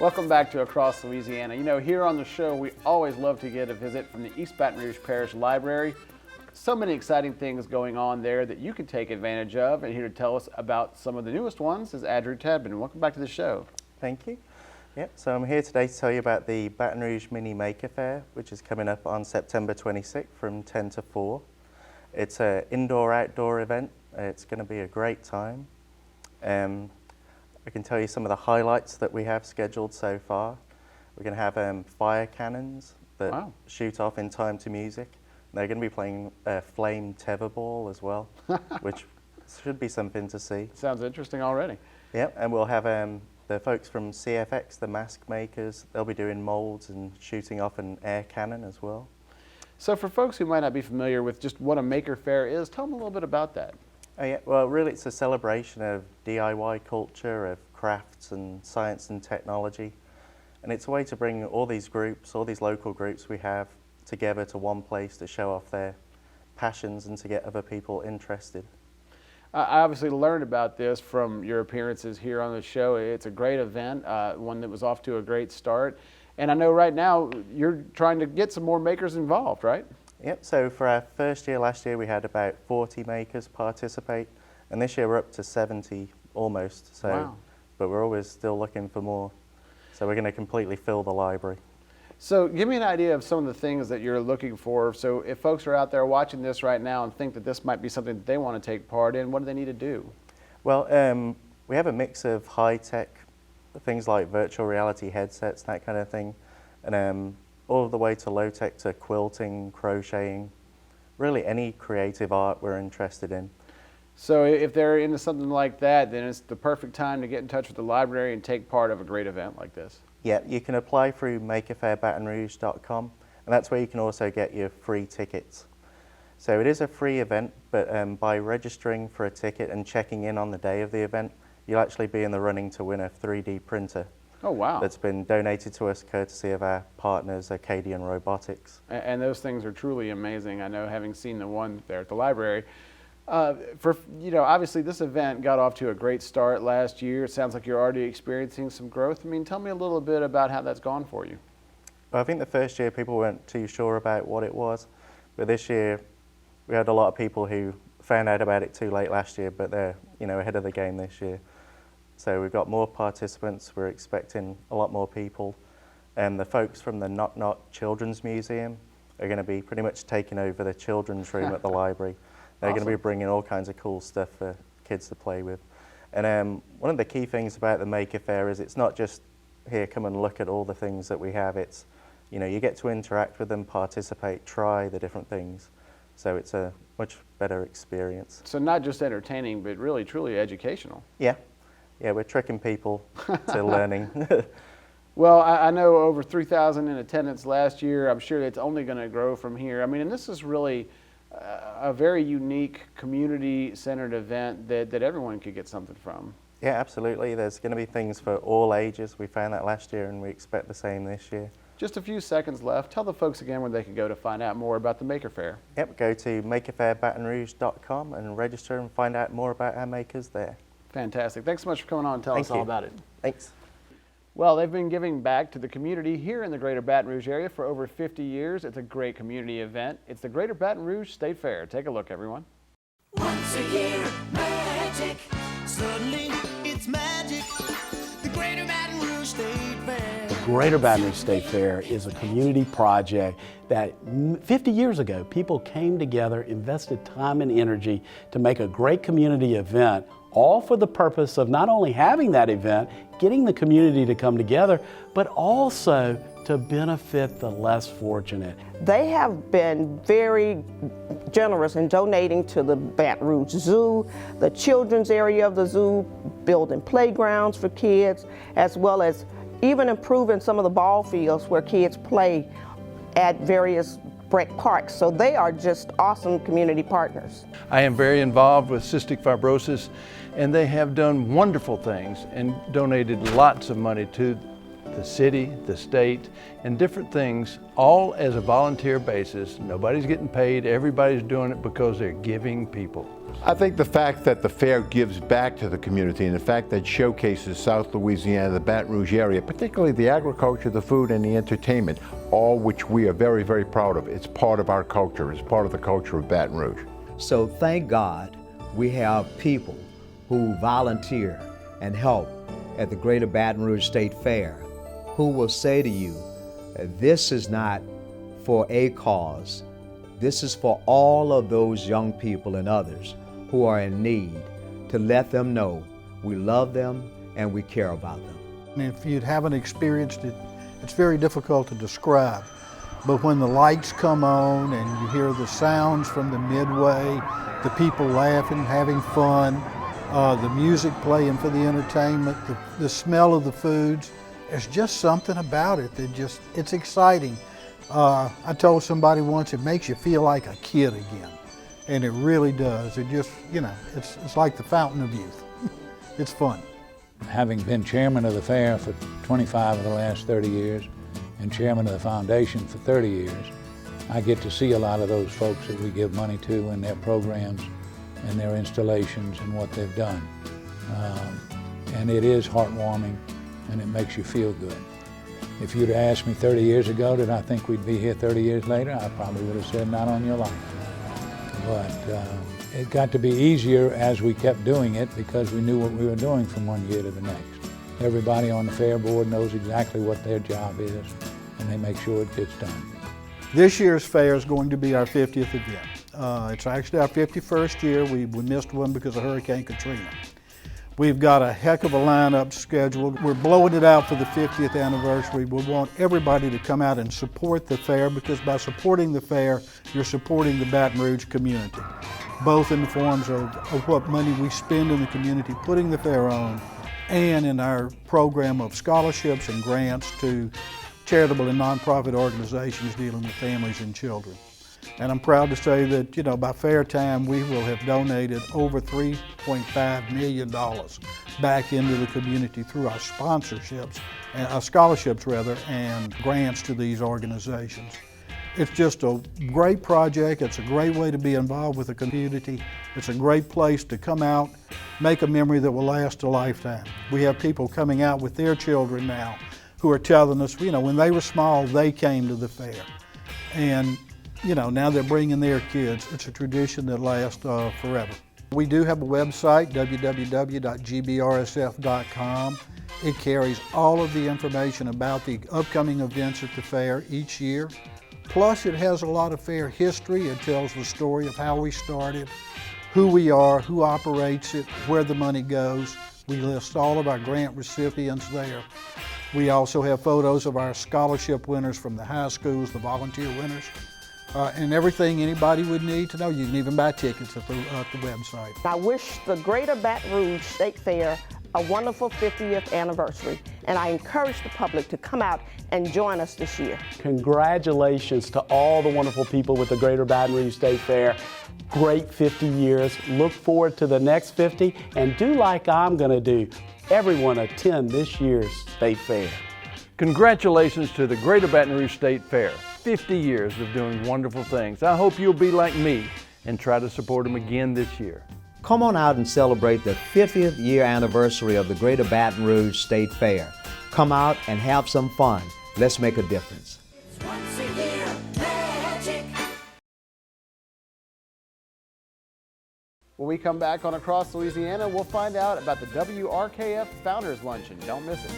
Welcome back to Across Louisiana. You know, here on the show, we always love to get a visit from the East Baton Rouge Parish Library. So many exciting things going on there that you can take advantage of. And here to tell us about some of the newest ones is Andrew Tadman. Welcome back to the show. Thank you. Yep, so I'm here today to tell you about the Baton Rouge Mini Maker Fair, which is coming up on September 26th from 10 to 4. It's an indoor-outdoor event. It's going to be a great time. I can tell you some of the highlights that we have scheduled so far. We're going to have fire cannons that shoot off in time to music. They're going to be playing flame tetherball as well, which should be something to see. Sounds interesting already. Yep, and we'll have the folks from CFX, the mask makers. They'll be doing molds and shooting off an air cannon as well. So for folks who might not be familiar with just what a maker fair is, tell them a little bit about that. Oh yeah, well really it's a celebration of DIY culture, of crafts and science and technology. And it's a way to bring all these groups, all these local groups we have together to one place to show off their passions and to get other people interested. I obviously learned about this from your appearances here on the show. It's a great event, one that was off to a great start. And I know right now you're trying to get some more makers involved, right? Yep, so for our first year, last year, we had about 40 makers participate. And this year we're up to 70 almost. So, wow. But we're always still looking for more. So we're going to completely fill the library. So give me an idea of some of the things that you're looking for. So if folks are out there watching this right now and think that this might be something that they want to take part in, what do they need to do? Well, we have a mix of high-tech things like virtual reality headsets, that kind of thing, and all the way to low-tech to quilting, crocheting, really any creative art we're interested in. So if they're into something like that, then it's the perfect time to get in touch with the library and take part of a great event like this. Yeah, you can apply through makerfairbatonrouge.com, and that's where you can also get your free tickets. So it is a free event, but by registering for a ticket and checking in on the day of the event, you'll actually be in the running to win a 3D printer. Oh, wow. That's been donated to us courtesy of our partners, Acadian Robotics. And those things are truly amazing. I know, having seen the one there at the library. Obviously this event got off to a great start last year. It sounds like you're already experiencing some growth. I mean, tell me a little bit about how that's gone for you. Well, I think the first year people weren't too sure about what it was, but this year we had a lot of people who found out about it too late last year, but they're ahead of the game this year. So we've got more participants. We're expecting a lot more people, and the folks from the Knock Knock Children's Museum are going to be pretty much taking over the children's room at the library. They're Awesome. going to be bringing all kinds of cool stuff for kids to play with. And one of the key things about the Maker Fair is it's not just here, come and look at all the things that we have. It's, you get to interact with them, participate, try the different things. So it's a much better experience. So not just entertaining, but really, truly educational. Yeah. Yeah, we're tricking people to learning. Well, I know over 3,000 in attendance last year. I'm sure it's only going to grow from here. I mean, and this is really a very unique community-centered event that everyone could get something from. Yeah, absolutely. There's going to be things for all ages. We found that last year, and we expect the same this year. Just a few seconds left. Tell the folks again where they can go to find out more about the Maker Fair. Yep, go to makerfairbatonrouge.com and register and find out more about our makers there. Fantastic. Thanks so much for coming on and telling us all about it. Thanks. Well, they've been giving back to the community here in the Greater Baton Rouge area for over 50 years. It's a great community event. It's the Greater Baton Rouge State Fair. Take a look, everyone. Once a year, magic. Suddenly, it's magic. The Greater Baton Rouge State Fair. The Greater Baton Rouge State Fair is a community project that 50 years ago, people came together, invested time and energy to make a great community event, all for the purpose of not only having that event, getting the community to come together, but also to benefit the less fortunate. They have been very generous in donating to the Baton Rouge Zoo, the children's area of the zoo, building playgrounds for kids, as well as even improving some of the ball fields where kids play at various rec parks. So they are just awesome community partners. I am very involved with cystic fibrosis, and they have done wonderful things and donated lots of money to the city, the state, and different things, all as a volunteer basis. Nobody's getting paid, everybody's doing it because they're giving people. I think the fact that the fair gives back to the community and the fact that it showcases South Louisiana, the Baton Rouge area, particularly the agriculture, the food, and the entertainment, all which we are very, very proud of. It's part of our culture. It's part of the culture of Baton Rouge. So thank God we have people who volunteer and help at the Greater Baton Rouge State Fair who will say to you, this is not for a cause. This is for all of those young people and others who are in need, to let them know we love them and we care about them. And if you haven't experienced it, it's very difficult to describe. But when the lights come on and you hear the sounds from the midway, the people laughing, having fun, the music playing for the entertainment, the smell of the foods, there's just something about it that just, it's exciting. I told somebody once, it makes you feel like a kid again. And it really does. It just, you know, it's like the fountain of youth. It's fun. Having been chairman of the fair for 25 of the last 30 years and chairman of the foundation for 30 years, I get to see a lot of those folks that we give money to and their programs and their installations and what they've done. And it is heartwarming and it makes you feel good. If you'd asked me 30 years ago, did I think we'd be here 30 years later, I probably would have said, not on your life. But it got to be easier as we kept doing it because we knew what we were doing from one year to the next. Everybody on the fair board knows exactly what their job is, and they make sure it gets done. This year's fair is going to be our 50th event. It's actually our 51st year. We missed one because of Hurricane Katrina. We've got a heck of a lineup scheduled. We're blowing it out for the 50th anniversary. We want everybody to come out and support the fair, because by supporting the fair, you're supporting the Baton Rouge community, both in the forms of what money we spend in the community putting the fair on, and in our program of scholarships and grants to charitable and nonprofit organizations dealing with families and children. And I'm proud to say that, you know, by fair time, we will have donated over $3.5 million back into the community through our sponsorships, our scholarships rather, and grants to these organizations. It's just a great project. It's a great way to be involved with the community. It's a great place to come out, make a memory that will last a lifetime. We have people coming out with their children now who are telling us, you know, when they were small, they came to the fair. And you know, now they're bringing their kids. It's a tradition that lasts forever. We do have a website, www.gbrsf.com. It carries all of the information about the upcoming events at the fair each year. Plus, it has a lot of fair history. It tells the story of how we started, who we are, who operates it, where the money goes. We list all of our grant recipients there. We also have photos of our scholarship winners from the high schools, the volunteer winners. And everything anybody would need to know. You can even buy tickets at the website. I wish the Greater Baton Rouge State Fair a wonderful 50th anniversary, and I encourage the public to come out and join us this year. Congratulations to all the wonderful people with the Greater Baton Rouge State Fair. Great 50 years. Look forward to the next 50, and do like I'm going to do. Everyone attend this year's State Fair. Congratulations to the Greater Baton Rouge State Fair. 50 years of doing wonderful things. I hope you'll be like me and try to support them again this year. Come on out and celebrate the 50th year anniversary of the Greater Baton Rouge State Fair. Come out and have some fun. Let's make a difference. Once a year, magic. When we come back on Across Louisiana, we'll find out about the WRKF Founders Luncheon. Don't miss it.